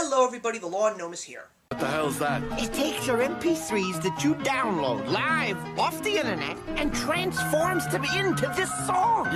Hello everybody, the Law and Gnome is here. What the hell's that? It takes your MP3s that you download live off the internet and transforms them into this song.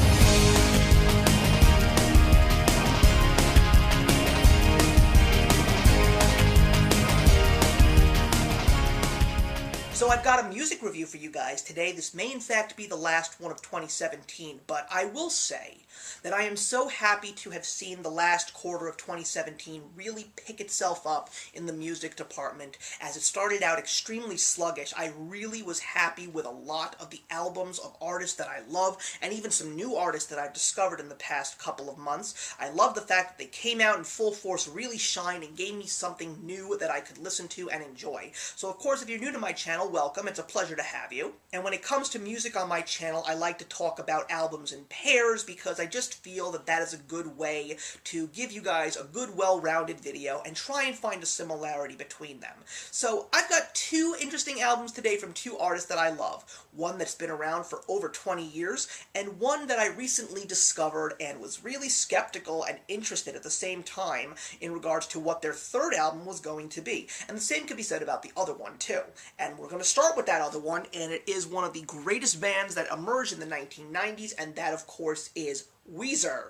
So I've got a music review for you guys today. This may in fact be the last one of 2017, but I will say that I am so happy to have seen the last quarter of 2017 really pick itself up in the music department. As it started out extremely sluggish, I really was happy with a lot of the albums of artists that I love, and even some new artists that I've discovered in the past couple of months. I love the fact that they came out in full force, really shined, and gave me something new that I could listen to and enjoy. So of course, if you're new to my channel, welcome. It's a pleasure to have you. And when it comes to music on my channel, I like to talk about albums in pairs because I just feel that that is a good way to give you guys a good, well-rounded video and try and find a similarity between them. So I've got two interesting albums today from two artists that I love. One that's been around for over 20 years, and one that I recently discovered and was really skeptical and interested at the same time in regards to what their third album was going to be. And the same could be said about the other one too. And we're going to start with that other one, and it is one of the greatest bands that emerged in the 1990s, and that of course is Weezer.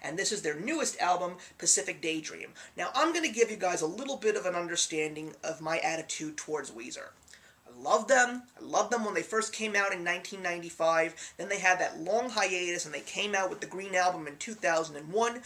And this is their newest album, Pacific Daydream. Now I'm going to give you guys a little bit of an understanding of my attitude towards Weezer. I loved them when they first came out in 1995, then they had that long hiatus and they came out with the Green Album in 2001, and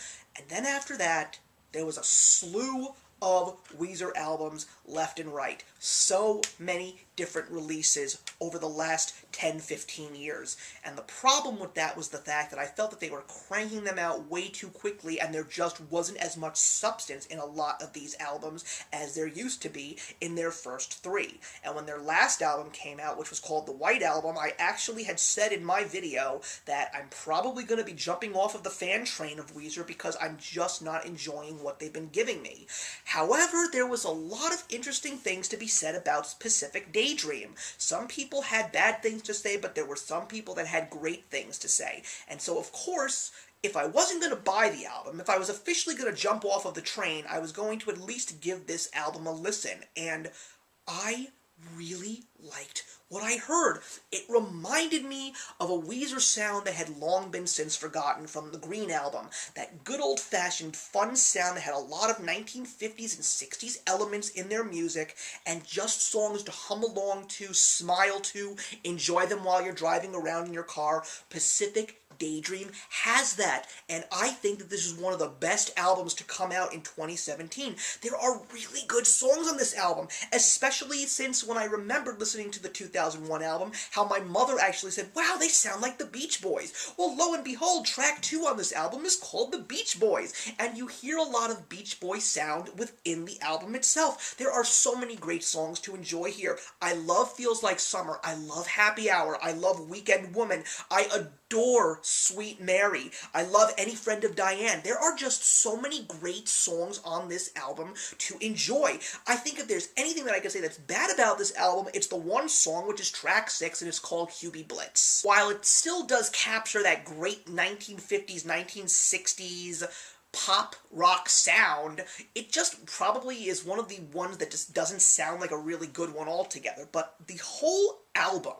then after that, there was a slew of Weezer albums left and right. So many different releases over the last 10-15 years. And the problem with that was the fact that I felt that they were cranking them out way too quickly and there just wasn't as much substance in a lot of these albums as there used to be in their first three. And when their last album came out, which was called the White Album, I actually had said in my video that I'm probably going to be jumping off of the fan train of Weezer because I'm just not enjoying what they've been giving me. However, there was a lot of interesting things to be said about Pacific Daydream. Some people had bad things to say, but there were some people that had great things to say. And so, of course, if I wasn't going to buy the album, if I was officially going to jump off of the train, I was going to at least give this album a listen. And I really liked what I heard. It reminded me of a Weezer sound that had long been since forgotten from the Green Album. That good old-fashioned fun sound that had a lot of 1950s and 60s elements in their music, and just songs to hum along to, smile to, enjoy them while you're driving around in your car. Pacific Daydream has that, and I think that this is one of the best albums to come out in 2017. There are really good songs on this album, especially since when I remembered listening to the 2001 album, how my mother actually said, wow, they sound like the Beach Boys. Well, lo and behold, track 2 on this album is called The Beach Boys, and you hear a lot of Beach Boy sound within the album itself. There are so many great songs to enjoy here. I love Feels Like Summer. I love Happy Hour. I love Weekend Woman. I adore Sweet Mary. I love Any Friend of Diane. There are just so many great songs on this album to enjoy. I think if there's anything that I can say that's bad about this album, it's the one song, which is track 6, and it's called Hubie Blitz. While it still does capture that great 1950s, 1960s pop rock sound, it just probably is one of the ones that just doesn't sound like a really good one altogether. But the whole album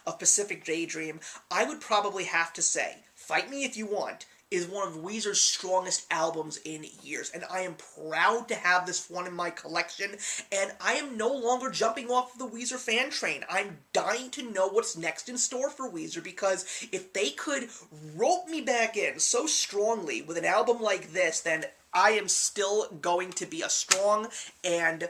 of Pacific Daydream, I would probably have to say, fight me if you want, is one of Weezer's strongest albums in years, and I am proud to have this one in my collection, and I am no longer jumping off of the Weezer fan train. I'm dying to know what's next in store for Weezer, because if they could rope me back in so strongly with an album like this, then I am still going to be a strong and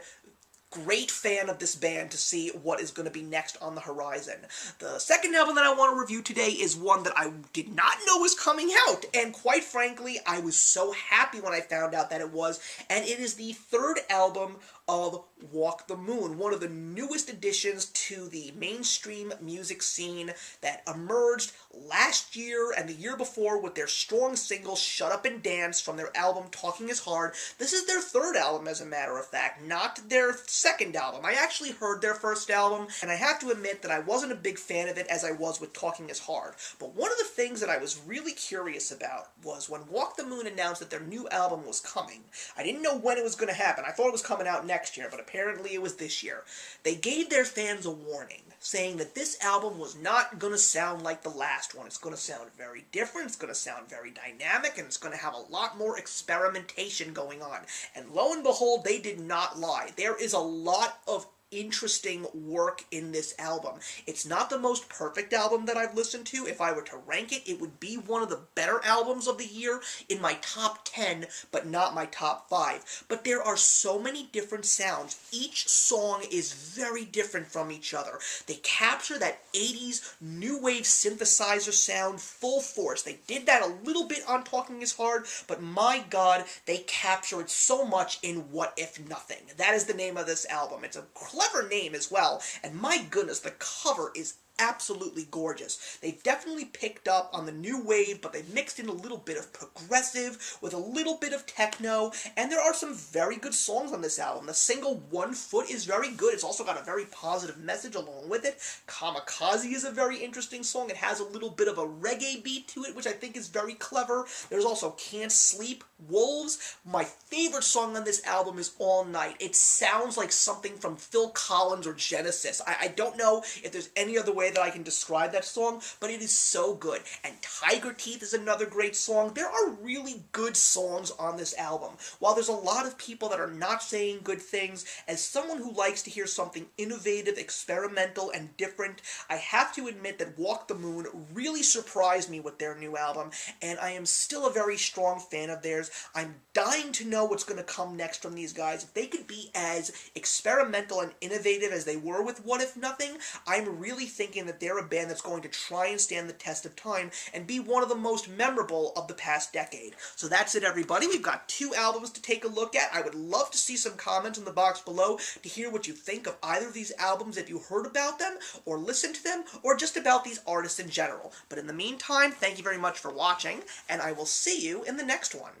great fan of this band to see what is going to be next on the horizon. The second album that I want to review today is one that I did not know was coming out, and quite frankly, I was so happy when I found out that it was, and it is the third album of Walk the Moon, one of the newest additions to the mainstream music scene that emerged last year and the year before with their strong single Shut Up and Dance from their album Talking Is Hard. This is their third album, as a matter of fact, not their second second album. I actually heard their first album, and I have to admit that I wasn't a big fan of it as I was with Talking Is Hard. But one of the things that I was really curious about was when Walk the Moon announced that their new album was coming. I didn't know when it was going to happen. I thought it was coming out next year, but apparently it was this year. They gave their fans a warning, saying that this album was not going to sound like the last one. It's going to sound very different, it's going to sound very dynamic, and it's going to have a lot more experimentation going on. And lo and behold, they did not lie. There is a lot of interesting work in this album. It's not the most perfect album that I've listened to. If I were to rank it, it would be one of the better albums of the year in my top 10, but not my top 5. But there are so many different sounds. Each song is very different from each other. They capture that 80s new wave synthesizer sound full force. They did that a little bit on Talking Is Hard, but my god, they capture it so much in What If Nothing. That is the name of this album. It's a clever name as well, and my goodness, the cover is absolutely gorgeous. They've definitely picked up on the new wave, but they've mixed in a little bit of progressive with a little bit of techno, and there are some very good songs on this album. The single 1 Foot is very good. It's also got a very positive message along with it. Kamikaze is a very interesting song. It has a little bit of a reggae beat to it, which I think is very clever. There's also Can't Sleep, Wolves. My favorite song on this album is All Night. It sounds like something from Phil Collins or Genesis. I don't know if there's any other way that I can describe that song, but it is so good. And Tiger Teeth is another great song. There are really good songs on this album. While there's a lot of people that are not saying good things, as someone who likes to hear something innovative, experimental, and different, I have to admit that Walk the Moon really surprised me with their new album, and I am still a very strong fan of theirs. I'm dying to know what's going to come next from these guys. If they could be as experimental and innovative as they were with What If Nothing, I'm really thinking that they're a band that's going to try and stand the test of time and be one of the most memorable of the past decade. So that's it, everybody. We've got 2 albums to take a look at. I would love to see some comments in the box below to hear what you think of either of these albums, if you heard about them, or listened to them, or just about these artists in general. But in the meantime, thank you very much for watching, and I will see you in the next one.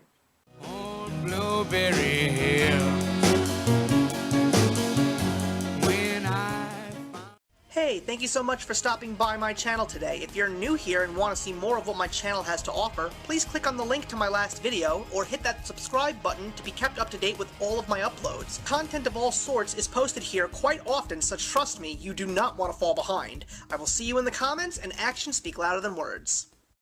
On Blueberry Hill. Hey, thank you so much for stopping by my channel today. If you're new here and want to see more of what my channel has to offer, please click on the link to my last video, or hit that subscribe button to be kept up to date with all of my uploads. Content of all sorts is posted here quite often, so trust me, you do not want to fall behind. I will see you in the comments, and actions speak louder than words.